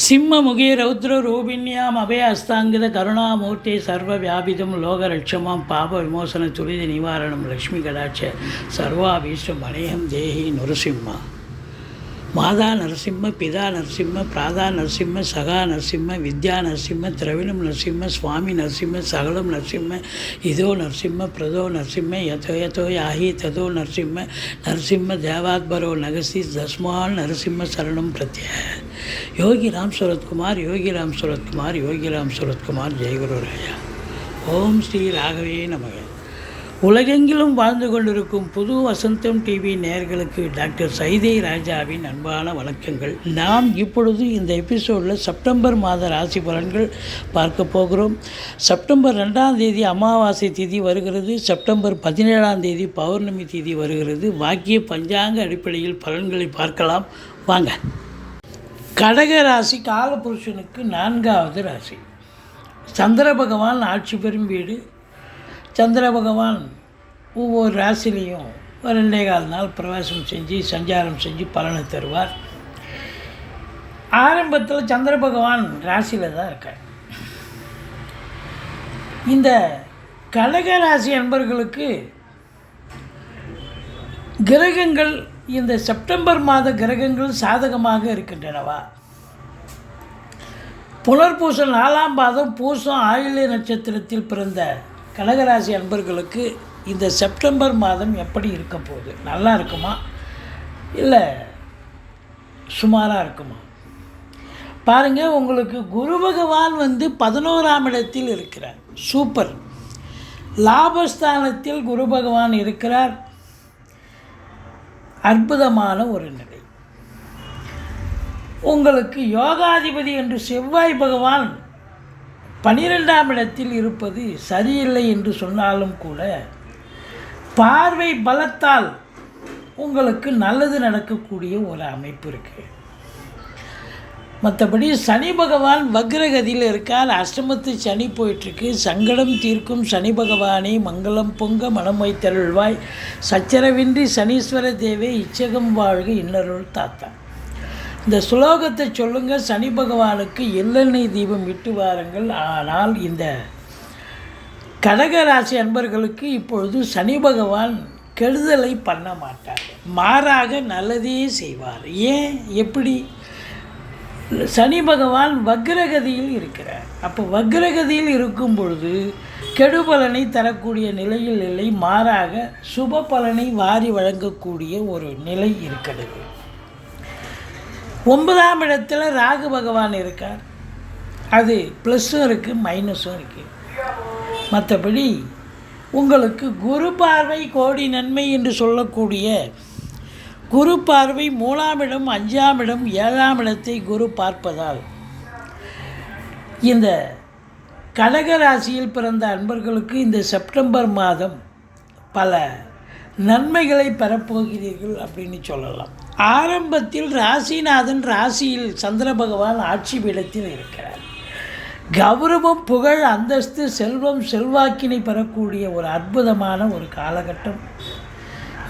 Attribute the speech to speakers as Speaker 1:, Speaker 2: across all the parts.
Speaker 1: சிம்மமுகே ரௌத்ரரூபிண்யாம் அபய அஸ்தாங்கித கருணாமூர்த்தி சர்வ வியாபிதம் லோகரட்சமாம் பாப விமோசன துரித நிவாரணம் லக்ஷ்மி கடாட்ச சர்வாபீஷ்டம் அநேகம் தேஹி நரசிம்மா. மாதா நரசிம்ம, பிதா நரசிம்ம, பிராதா நரசிம்ம, சகா நரசிம்ம, வித்யா நரசிம்ம, திரவிணம் நரசிம்ம, சுவாமி நரசிம்ம, சகலம் நரசிம்ம, இதோ நரசிம்ம, பிரதோ நரசிம்ம, யதோ யதோ யாஹி ததோ நரசிம்ம, நரசிம்ம தேவாத்பரோ நகசி தஸ்மால் நரசிம்ம சரணம் பிரத்ய. யோகி ராம் சரத்குமார், யோகி ராம் சரத்குமார், யோகி ராம் சரத்குமார், ஜெயகுரு ராயா. ஓம் ஸ்ரீ ராகவே நமக. உலகெங்கிலும் வாழ்ந்து கொண்டிருக்கும் புது வசந்தம் டிவி நேயர்களுக்கு டாக்டர் சைதை ராஜாவின் அன்பான வணக்கங்கள். நாம் இப்பொழுது இந்த எபிசோடில் செப்டம்பர் மாத ராசி பலன்கள் பார்க்க போகிறோம். செப்டம்பர் 2ஆம் தேதி அமாவாசை திதி வருகிறது. செப்டம்பர் 17ஆம் தேதி பௌர்ணமி திதி வருகிறது. வாக்கிய பஞ்சாங்க அடிப்படையில் பலன்களை பார்க்கலாம் வாங்க. கடக ராசி காலபுருஷனுக்கு 4வது ராசி. சந்திர பகவான் ஆட்சி பெறும் வீடு. சந்திர பகவான் ஒவ்வொரு ராசிலையும் 2.25 நாள் பிரவேசம் செஞ்சு சஞ்சாரம் செஞ்சு பலனை தருவார். ஆரம்பத்தில் சந்திர பகவான் ராசியில் தான் இருக்கார். இந்த கடக ராசி அன்பர்களுக்கு கிரகங்கள் இந்த செப்டம்பர் மாத கிரகங்கள் சாதகமாக இருக்கின்றனவா? புனர்பூசம் 4ஆம் பாதம் பூசம் ஆயில்ய நட்சத்திரத்தில் பிறந்த கடகராசி அன்பர்களுக்கு இந்த செப்டம்பர் மாதம் எப்படி இருக்க போகுது? நல்லா இருக்குமா இல்லை சுமாராக இருக்குமா? பாருங்கள், உங்களுக்கு குரு பகவான் 11ஆம் இடத்தில் இருக்கிறார். சூப்பர். லாபஸ்தானத்தில் குரு பகவான் இருக்கிறார். அற்புதமான ஒரு நிலை. உங்களுக்கு யோகாதிபதி என்று செவ்வாய் பகவான் 12ஆம் இடத்தில் இருப்பது சரியில்லை என்று சொன்னாலும் கூட பார்வை பலத்தால் உங்களுக்கு நல்லது நடக்கக்கூடிய ஒரு அமைப்பு இருக்குது. மற்றபடி சனி பகவான் வக்ரகதியில் இருக்கார். அஷ்டமத்து சனி போயிட்டுருக்கு. சங்கடம் தீர்க்கும் சனி பகவானே மங்களம் பொங்க மனம் வைத்தருள்வாய், சச்சரவின்றி சனீஸ்வர தேவே இச்சகம் வாழ்க இன்னருள் தாத்தா. இந்த ஸ்லோகத்தை சொல்லுங்கள். சனி பகவானுக்கு எள்ளெண்ணெய் தீபம் விட்டு வாருங்கள். ஆனால் இந்த கடகராசி அன்பர்களுக்கு இப்பொழுது சனி பகவான் கெடுதலை பண்ண மாட்டார், மாறாக நல்லதே செய்வார். ஏன், எப்படி? சனி பகவான் வக்ரகதியில் இருக்கிறார். அப்போ வக்ரகதியில் இருக்கும் பொழுது கெடுபலனை தரக்கூடிய நிலையில் இல்லை, மாறாக சுப பலனை வாரி வழங்கக்கூடிய ஒரு நிலை இருக்கிறது. 9ஆம் இடத்துல ராகு பகவான் இருக்கார். அது ப்ளஸ்ஸும் இருக்குது மைனஸும் இருக்குது. மற்றபடி உங்களுக்கு குரு பார்வை கோடி நன்மை என்று சொல்லக்கூடிய குரு பார்வை 3ஆம் இடம், 5ஆம் இடம், 7ஆம் இடத்தை குரு பார்ப்பதால் இந்த கடக ராசியில் பிறந்த அன்பர்களுக்கு இந்த செப்டம்பர் மாதம் பல நன்மைகளை பெறப்போகிறீர்கள் அப்படின்னு சொல்லலாம். ஆரம்பத்தில் ராசிநாதன் ராசியில் சந்திர பகவான் ஆட்சி பீடத்தில் இருக்கிறார். கௌரவம், புகழ், அந்தஸ்து, செல்வம், செல்வாக்கினை பெறக்கூடிய ஒரு அற்புதமான ஒரு காலகட்டம்.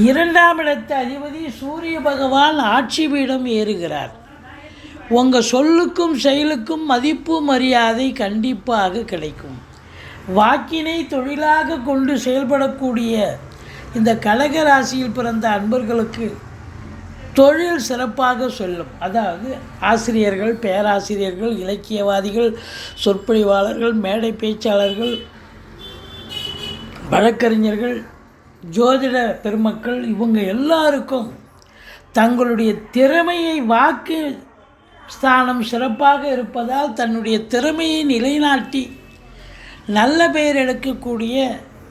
Speaker 1: 2ஆம் இடத்து அதிபதி சூரிய பகவான் ஆட்சி பீடம் ஏறுகிறார். உங்கள் சொல்லுக்கும் செயலுக்கும் மதிப்பு மரியாதை கண்டிப்பாக கிடைக்கும். வாக்கினை தொழிலாக கொண்டு செயல்படக்கூடிய இந்த கடக ராசியில் பிறந்த அன்பர்களுக்கு தொழில் சிறப்பாக சொல்லும். அதாவது ஆசிரியர்கள், பேராசிரியர்கள், இலக்கியவாதிகள், சொற்பொழிவாளர்கள், மேடை பேச்சாளர்கள், வழக்கறிஞர்கள், ஜோதிட பெருமக்கள், இவங்க எல்லாருக்கும் தங்களுடைய திறமையை, வாக்கு ஸ்தானம் சிறப்பாக இருப்பதால் தன்னுடைய திறமையை நிலைநாட்டி நல்ல பெயர் எடுக்கக்கூடிய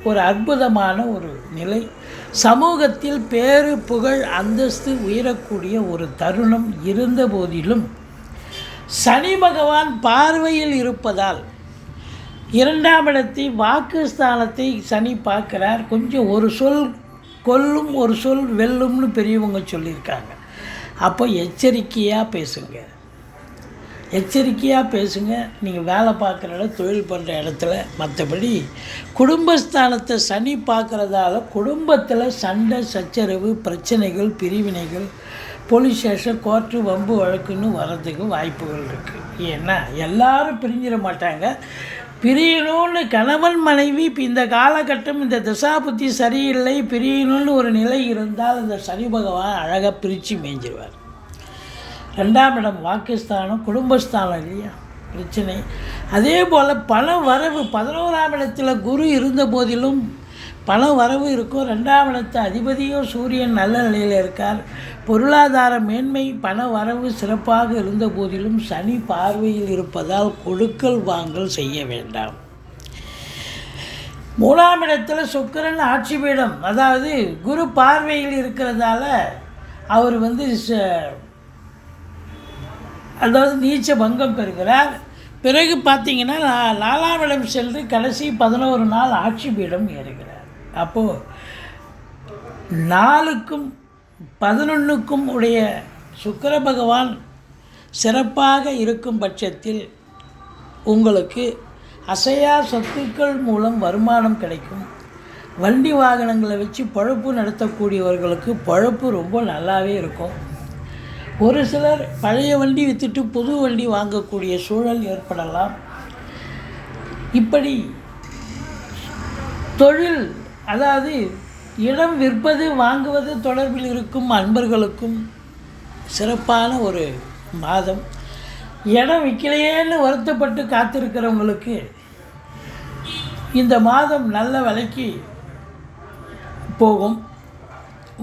Speaker 1: ஒரு அற்புதமான ஒரு நிலை. சமூகத்தில் பேரு, புகழ், அந்தஸ்து உயரக்கூடிய ஒரு தருணம் இருந்த போதிலும் சனி பகவான் பார்வையில் இருப்பதால் 2ஆம் இடத்தை வாக்குஸ்தானத்தை சனி பார்க்குறார். கொஞ்சம் ஒரு சொல் கொல்லும் ஒரு சொல் வெல்லும்னு பெரியவங்க சொல்லியிருக்காங்க. அப்போ எச்சரிக்கையாக பேசுங்க, எச்சரிக்கையாக பேசுங்க. நீங்கள் வேலை பார்க்குற இடம், தொழில் பண்ணுற இடத்துல. மற்றபடி குடும்பஸ்தானத்தை சனி பார்க்குறதால குடும்பத்தில் சண்டை, சச்சரவு, பிரச்சனைகள், பிரிவினைகள், போலீஸ் ஸ்டேஷன், கோர்ட்டு, வம்பு வழக்குன்னு வர்றதுக்கு வாய்ப்புகள் இருக்குது. ஏன்னா எல்லாரும் பிரிஞ்சிட மாட்டாங்க. பிரியணும்னு கணவன் மனைவி இப்போ இந்த காலகட்டம் இந்த தசாபுத்தி சரியில்லை, பிரியணும்னு ஒரு நிலை இருந்தால் அந்த சனி பகவான் அழகாக பிரித்து மேய்ஞ்சிருவார். 2ஆம் இடம் வாக்குஸ்தானம், குடும்பஸ்தானம் இல்லையா, பிரச்சனை. அதே போல் பண வரவு 11ஆம் இடத்துல குரு இருந்த போதிலும் பண வரவு இருக்கும். 2ஆம் இடத்து அதிபதியும் சூரியன் நல்ல நிலையில் இருக்கார். பொருளாதார மேன்மை, பண வரவு சிறப்பாக இருந்த போதிலும் சனி பார்வையில் இருப்பதால் கொடுக்கல் வாங்கல் செய்ய வேண்டாம். 3ஆம் இடத்துல சுக்கிரன் ஆட்சி பீடம், அதாவது குரு பார்வையில் இருக்கிறதால அவர் அதாவது நீச்ச பங்கம் பெறுகிறார். பிறகு பார்த்திங்கன்னா 4ஆம் இடம் சென்று கடைசி 11 நாள் ஆட்சி பீடம் ஏறுகிறார். அப்போது 4க்கும் 11க்கும் உடைய சுக்கிர பகவான் சிறப்பாக இருக்கும் பட்சத்தில் உங்களுக்கு அசையா சொத்துக்கள் மூலம் வருமானம் கிடைக்கும். வண்டி வாகனங்களை வச்சு பழப்பு நடத்தக்கூடியவர்களுக்கு பழப்பு ரொம்ப நல்லாவே இருக்கும். ஒரு சிலர் பழைய வண்டி விற்றுட்டு புது வண்டி வாங்கக்கூடிய சூழல் ஏற்படலாம். இப்படி தொழில், அதாவது இடம் விற்பது வாங்குவது தொடர்பில் இருக்கும் அன்பர்களுக்கும் சிறப்பான ஒரு மாதம். இடம் விற்கலையேன்னு வருத்தப்பட்டு காத்திருக்கிறவங்களுக்கு இந்த மாதம் நல்ல விலைக்கு போகும்.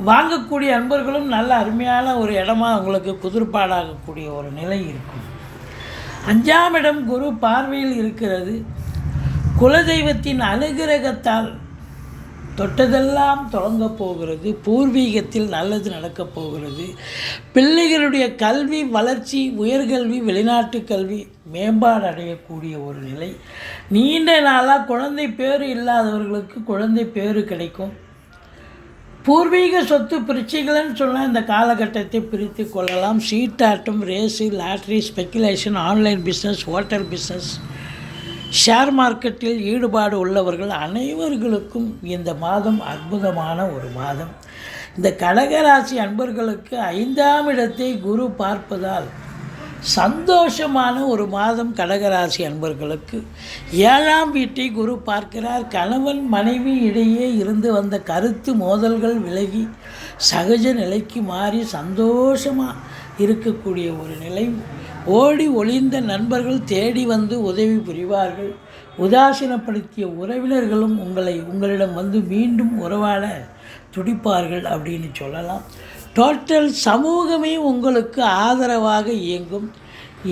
Speaker 1: வாங்கக்கூடிய அன்பர்களும் நல்ல அருமையான ஒரு இடமா உங்களுக்கு குதிர்பாடாகக்கூடிய ஒரு நிலை இருக்கும். 5ஆம் இடம் குரு பார்வையில் இருக்கிறது. குலதெய்வத்தின் அனுகிரகத்தால் தொட்டதெல்லாம் தொடங்கப் போகிறது. பூர்வீகத்தில் நல்லது நடக்கப் போகிறது. பிள்ளைகளுடைய கல்வி வளர்ச்சி, உயர்கல்வி, வெளிநாட்டு கல்வி மேம்பாடு அடையக்கூடிய ஒரு நிலை. நீண்ட நாளாக குழந்தை பேறு இல்லாதவர்களுக்கு குழந்தை பேறு கிடைக்கும். பூர்வீக சொத்து பிரிச்சுகள்னு சொன்னால் இந்த காலகட்டத்தை பிரித்து கொள்ளலாம். சீட்டாட்டம், race, lottery, speculation, online business, hotel business, share மார்க்கெட்டில் ஈடுபாடு உள்ளவர்கள் அனைவர்களுக்கும் இந்த மாதம் அற்புதமான ஒரு மாதம். இந்த கடகராசி அன்பர்களுக்கு 5ஆம் இடத்தை குரு பார்ப்பதால் சந்தோஷமான ஒரு மாதம். கடகராசி அன்பர்களுக்கு 7ஆம் வீட்டை குரு பார்க்கிறார். கணவன் மனைவி இடையே இருந்து வந்த கருத்து மோதல்கள் விலகி சகஜ நிலைக்கு மாறி சந்தோஷமாக இருக்கக்கூடிய ஒரு நிலை. ஓடி ஒளிந்த நண்பர்கள் தேடி வந்து உதவி புரிவார்கள். உதாசீனப்படுத்திய உறவினர்களும் உங்களிடம் வந்து மீண்டும் உறவாட துடிப்பார்கள் அப்படின்னு சொல்லலாம். டோட்டல் சமூகமே உங்களுக்கு ஆதரவாக இயங்கும்.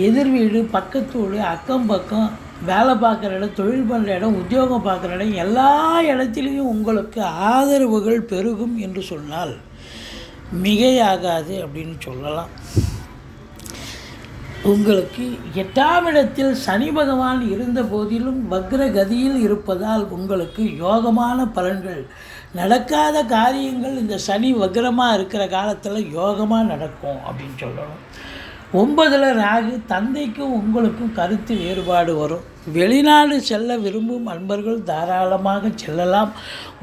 Speaker 1: எதிர் வீடு, பக்கத்து வீடு, அக்கம் பக்கம், வேலை பார்க்குற இடம், தொழில் பண்ணுற இடம், உத்தியோகம் பார்க்குற இடம், எல்லா இடத்துலையும் உங்களுக்கு ஆதரவுகள் பெருகும் என்று சொன்னால் மிகையாகாது அப்படின்னு சொல்லலாம். உங்களுக்கு 8ஆம் இடத்தில் சனி பகவான் இருந்த போதிலும் வக்ரகதியில் இருப்பதால் உங்களுக்கு யோகமான பலன்கள். நடக்காத காரியங்கள் இந்த சனி வக்ரமாக இருக்கிற காலத்தில் யோகமாக நடக்கும் அப்படின்னு சொல்லணும். 9ல் ராகு, தந்தைக்கும் உங்களுக்கும் கருத்து வேறுபாடு வரும். வெளிநாடு செல்ல விரும்பும் அன்பர்கள் தாராளமாக செல்லலாம்.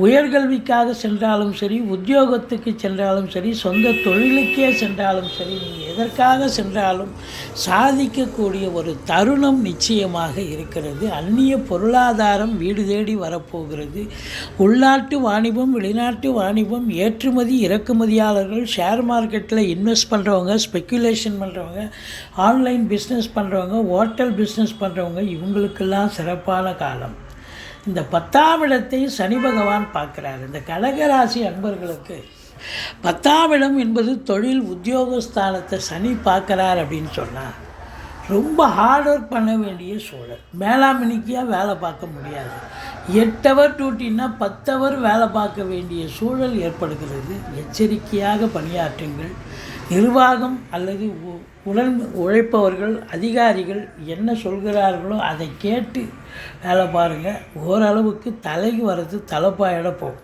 Speaker 1: உயர்கல்விக்காக சென்றாலும் சரி, உத்தியோகத்துக்கு சென்றாலும் சரி, சொந்த தொழிலுக்கே சென்றாலும் சரி, நீங்கள் எதற்காக சென்றாலும் சாதிக்கக்கூடிய ஒரு தருணம் நிச்சயமாக இருக்கிறது. அந்நிய பொருளாதாரம் வீடு தேடி வரப்போகிறது. உள்நாட்டு வாணிபம், வெளிநாட்டு வாணிபம், ஏற்றுமதி இறக்குமதியாளர்கள், ஷேர் மார்க்கெட்டில் இன்வெஸ்ட் பண்ணுறவங்க, ஸ்பெக்குலேஷன் பண்ணுறவங்க, ஆன்லைன் பிஸ்னஸ் பண்ணுறவங்க, ஹோட்டல் பிஸ்னஸ் பண்ணுறவங்க, இவங்களுக்கெல்லாம் சிறப்பான காலம். இந்த 10ஆம் இடத்தை சனி பகவான் பார்க்குறார். இந்த கடகராசி அன்பர்களுக்கு 10ஆம் இடம் என்பது தொழில் உத்தியோகஸ்தானத்தை சனி பார்க்குறார் அப்படின்னு சொன்னால் ரொம்ப ஹார்ட் ஒர்க் பண்ண வேண்டிய சூழல். மேலாமணிக்கியாக வேலை பார்க்க முடியாது. 8 ஹவர் டியூட்டின்னா 10 ஹவர் வேலை பார்க்க வேண்டிய சூழல் ஏற்படுகிறது. எச்சரிக்கையாக பணியாற்றுங்கள். நிர்வாகம் அல்லது உடன் உழைப்பவர்கள், அதிகாரிகள் என்ன சொல்கிறார்களோ அதை கேட்டு வேலை பாருங்கள். ஓரளவுக்கு தலைக்கு வர்றது தலைப்பாயிட போகும்.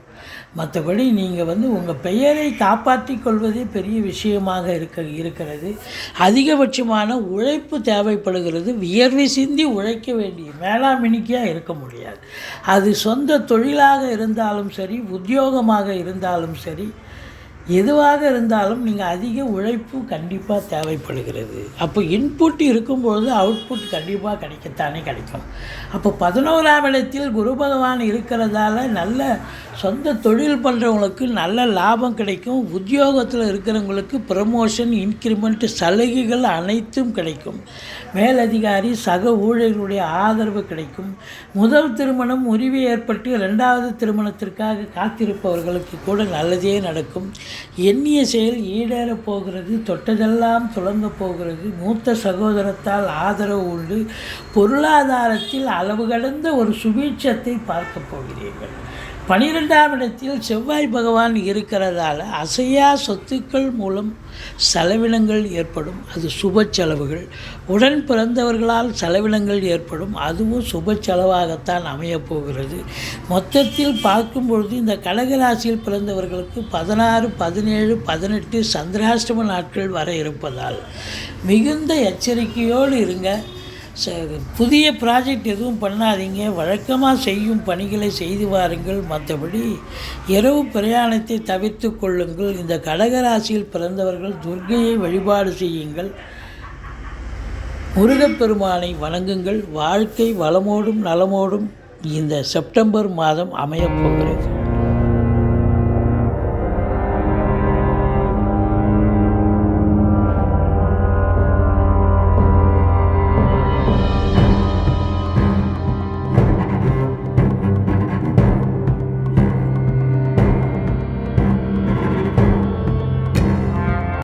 Speaker 1: மற்றபடி நீங்கள் உங்கள் பெயரை காப்பாற்றி கொள்வதே பெரிய விஷயமாக இருக்கிறது. அதிகபட்சமான உழைப்பு தேவைப்படுகிறது. வியர்வை சிந்தி உழைக்க வேண்டிய மேலாமினிக்காக இருக்க முடியாது. அது சொந்த தொழிலாக இருந்தாலும் சரி, உத்தியோகமாக இருந்தாலும் சரி, எதுவாக இருந்தாலும் நீங்கள் அதிக உழைப்பு கண்டிப்பாக தேவைப்படுகிறது. அப்போ இன்புட் இருக்கும்பொழுது அவுட்புட் கண்டிப்பாக கிடைக்கத்தானே கிடைக்கும். அப்போ 11ஆம் இடத்தில் குரு பகவான் இருக்கிறதால நல்ல சொந்த தொழில் பண்ணுறவங்களுக்கு நல்ல லாபம் கிடைக்கும். உத்தியோகத்தில் இருக்கிறவங்களுக்கு ப்ரமோஷன், இன்க்ரிமெண்ட், சலுகைகள் அனைத்தும் கிடைக்கும். மேலதிகாரி, சக ஊழியர்களுடைய ஆதரவு கிடைக்கும். முதல் திருமணம் முறிவு ஏற்பட்டு 2வது திருமணத்திற்காக காத்திருப்பவர்களுக்கு கூட நல்லதே நடக்கும். எண்ணிய செயல் ஈடேறப் போகிறது. தொட்டதெல்லாம் துலங்கப் போகிறது. மூத்த சகோதரத்தால் ஆதரவு உண்டு. பொருளாதாரத்தில் அளவு கடந்த ஒரு சுபீட்சத்தை பார்க்க போகிறீர்கள். 12ஆம் இடத்தில் செவ்வாய் பகவான் இருக்கிறதால அசையா சொத்துக்கள் மூலம் செலவினங்கள் ஏற்படும். அது சுப செலவுகள். உடன் பிறந்தவர்களால் செலவினங்கள் ஏற்படும். அதுவும் சுப செலவாகத்தான் அமையப்போகிறது. மொத்தத்தில் பார்க்கும் பொழுது இந்த கடகராசியில் பிறந்தவர்களுக்கு 16, 17, 18 சந்திராஷ்டம நாட்கள் வர இருப்பதால் மிகுந்த எச்சரிக்கையோடு இருங்க. புதிய ப்ராஜெக்ட் எதுவும் பண்ணாதீங்க. வழக்கமாக செய்யும் பணிகளை செய்து வாருங்கள். மற்றபடி இரவு பிரயாணத்தை தவிர்த்து கொள்ளுங்கள். இந்த கடகராசியில் பிறந்தவர்கள் துர்க்கையை வழிபாடு செய்யுங்கள். முருகப்பெருமானை வணங்குங்கள். வாழ்க்கை வளமோடும் நலமோடும் இந்த செப்டம்பர் மாதம் அமையப்போகிறது.